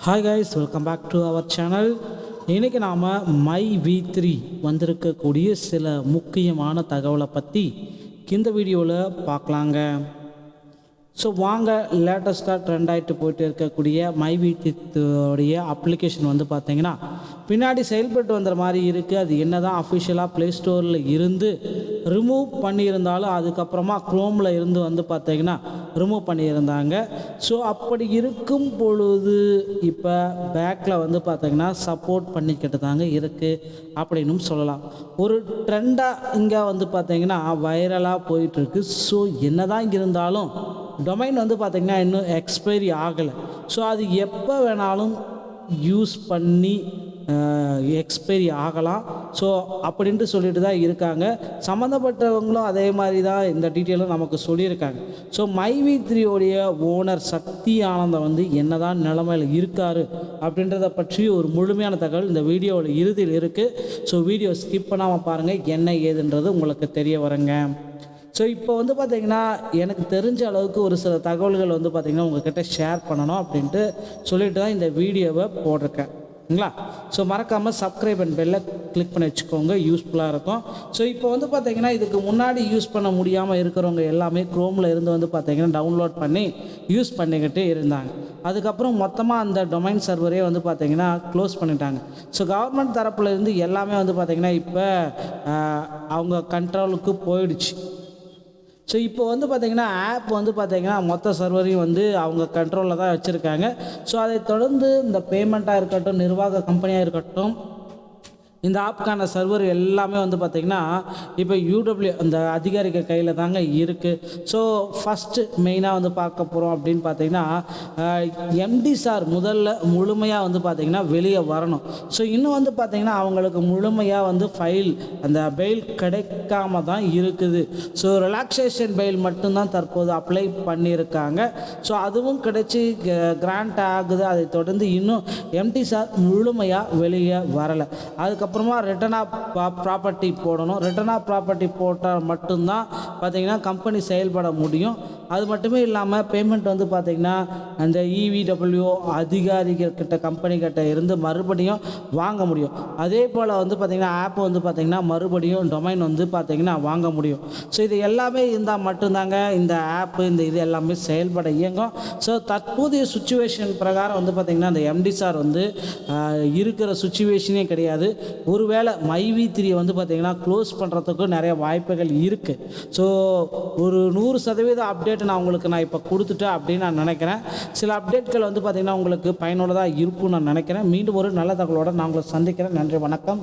Hi guys, welcome back to our channel. இன்றைக்கி நாம் my V3 வந்திருக்கக்கூடிய சில முக்கியமான தகவலை பற்றி இந்த வீடியோவில் பார்க்கலாங்க. ஸோ வாங்க, லேட்டஸ்ட்டாக ட்ரெண்ட் ஆகிட்டு போயிட்டு இருக்கக்கூடிய மை V3 அப்ளிகேஷன் வந்து பார்த்திங்கன்னா பின்னாடி செயல்பட்டு வந்த மாதிரி இருக்குது. அது என்ன தான் அஃபிஷியலாக ப்ளே ஸ்டோரில் இருந்து ரிமூவ் பண்ணியிருந்தாலும் அதுக்கப்புறமா க்ரோமில் இருந்து வந்து பார்த்திங்கன்னா ரிமூவ் பண்ணியிருந்தாங்க. ஸோ அப்படி இருக்கும் பொழுது இப்போ பேக்கில் வந்து பார்த்திங்கன்னா சப்போர்ட் பண்ணிக்கிட்டு தாங்க இருக்குது அப்படின்னும் சொல்லலாம். ஒரு ட்ரெண்டாக இங்கே வந்து பார்த்திங்கன்னா வைரலாக போயிட்டுருக்கு. ஸோ என்ன தான் இருந்தாலும் டொமைன் வந்து பார்த்திங்கன்னா இன்னும் எக்ஸ்பைரி ஆகலை. ஸோ அது எப்போ வேணாலும் யூஸ் பண்ணி எக்ஸ்பைரி ஆகலாம். ஸோ அப்படின்ட்டு சொல்லிட்டு தான் இருக்காங்க. சம்மந்தப்பட்டவங்களும் அதே மாதிரி தான் இந்த டீட்டெயிலும் நமக்கு சொல்லியிருக்காங்க. ஸோ மை V3 ஓனர் சக்தி ஆனந்தம் வந்து என்ன தான் நிலைமையில் இருக்கார் அப்படின்றத பற்றி ஒரு முழுமையான தகவல் இந்த வீடியோவில் இறுதியில் இருக்குது. ஸோ வீடியோ ஸ்கிப் பண்ணாமல் பாருங்கள், என்ன ஏதுன்றது உங்களுக்கு தெரிய வருங்க. ஸோ இப்போ வந்து பார்த்திங்கன்னா எனக்கு தெரிஞ்ச அளவுக்கு ஒரு சில தகவல்கள் வந்து பார்த்திங்கன்னா உங்கள்கிட்ட ஷேர் பண்ணணும் அப்படின்ட்டு சொல்லிட்டு தான் இந்த வீடியோவை போட்டிருக்கேன்ங்களா. ஸோ மறக்காமல் சப்ஸ்கிரைப் அண்ட் பெல்லை கிளிக் பண்ணி வச்சுக்கோங்க, யூஸ்ஃபுல்லாக இருக்கும். ஸோ இப்போ வந்து பார்த்திங்கன்னா இதுக்கு முன்னாடி யூஸ் பண்ண முடியாமல் இருக்கிறவங்க எல்லாமே க்ரோமில் இருந்து வந்து பார்த்திங்கன்னா டவுன்லோட் பண்ணி யூஸ் பண்ணிக்கிட்டு இருந்தாங்க. அதுக்கப்புறம் மொத்தமாக அந்த டொமைன் சர்வரே வந்து பார்த்திங்கன்னா க்ளோஸ் பண்ணிட்டாங்க. ஸோ கவர்மெண்ட் தரப்பில் இருந்து எல்லாமே வந்து பார்த்திங்கன்னா இப்போ அவங்க கண்ட்ரோலுக்கு போயிடுச்சு. ஸோ இப்போ வந்து பார்த்திங்கன்னா ஆப் வந்து பார்த்திங்கன்னா மொத்த சர்வரையும் வந்து அவங்க கண்ட்ரோலில் தான் வச்சுருக்காங்க. ஸோ அதை தொடர்ந்து இந்த பேமெண்ட்டாக இருக்கட்டும், நிர்வாக கம்பெனியாக இருக்கட்டும், இந்த ஆப்புக்கான சர்வர் எல்லாமே வந்து பார்த்திங்கன்னா இப்போ UW அந்த அதிகாரிகள் கையில் தாங்க இருக்குது. ஸோ ஃபஸ்ட்டு மெயினாக வந்து பார்க்க போகிறோம் அப்படின்னு பார்த்திங்கன்னா MD சார் முதல்ல முழுமையாக வந்து பார்த்திங்கன்னா வெளியே வரணும். ஸோ இன்னும் வந்து பார்த்திங்கன்னா அவங்களுக்கு முழுமையாக வந்து ஃபைல் அந்த பெயில் கிடைக்காம தான் இருக்குது. ஸோ ரிலாக்ஸேஷன் பெயில் மட்டும்தான் தற்போது அப்ளை பண்ணியிருக்காங்க. ஸோ அதுவும் கிடைச்சி கிராண்ட் ஆகுது. அதை தொடர்ந்து இன்னும் MD சார் முழுமையாக வெளியே வரலை. அதுக்கப்புறமா ரிட்டர்ன் ஆஃப் ப்ராப்பர்ட்டி போடணும். ரிட்டர்ன் ஆஃப் ப்ராப்பர்ட்டி போட்டால் மட்டும்தான் பார்த்திங்கன்னா கம்பெனி செயல்பட முடியும். அது மட்டுமே இல்லாமல் பேமெண்ட் வந்து பார்த்திங்கன்னா அந்த EVW அதிகாரிகிட்ட கம்பெனிக்கிட்ட இருந்து மறுபடியும் வாங்க முடியும். அதே போல் வந்து பார்த்திங்கன்னா ஆப் வந்து பார்த்திங்கன்னா மறுபடியும் டொமைன் வந்து பார்த்திங்கன்னா வாங்க முடியும். ஸோ இது எல்லாமே இருந்தால் மட்டும்தாங்க இந்த ஆப்பு இந்த இது எல்லாமே செயல்பட இயங்கும். ஸோ தற்போதைய சுச்சுவேஷன் பிரகாரம் வந்து பார்த்திங்கன்னா அந்த MD சார் வந்து இருக்கிற சுச்சுவேஷனே கிடையாது. ஒருவேளை மை V3 வந்து பார்த்திங்கன்னா க்ளோஸ் பண்ணுறதுக்கும் நிறைய வாய்ப்புகள் இருக்குது. ஸோ ஒரு 100% அப்டேட் நான் இப்போ கொடுத்துட்டேன் அப்படின்னு நான் நினைக்கிறேன். சில அப்டேட்கள் வந்து பார்த்திங்கன்னா உங்களுக்கு பயனுள்ளதாக இருக்கும்னு நான் நினைக்கிறேன். மீண்டும் ஒரு நல்ல தகவலோடு நான் உங்களை சந்திக்கிறேன். நன்றி, வணக்கம்.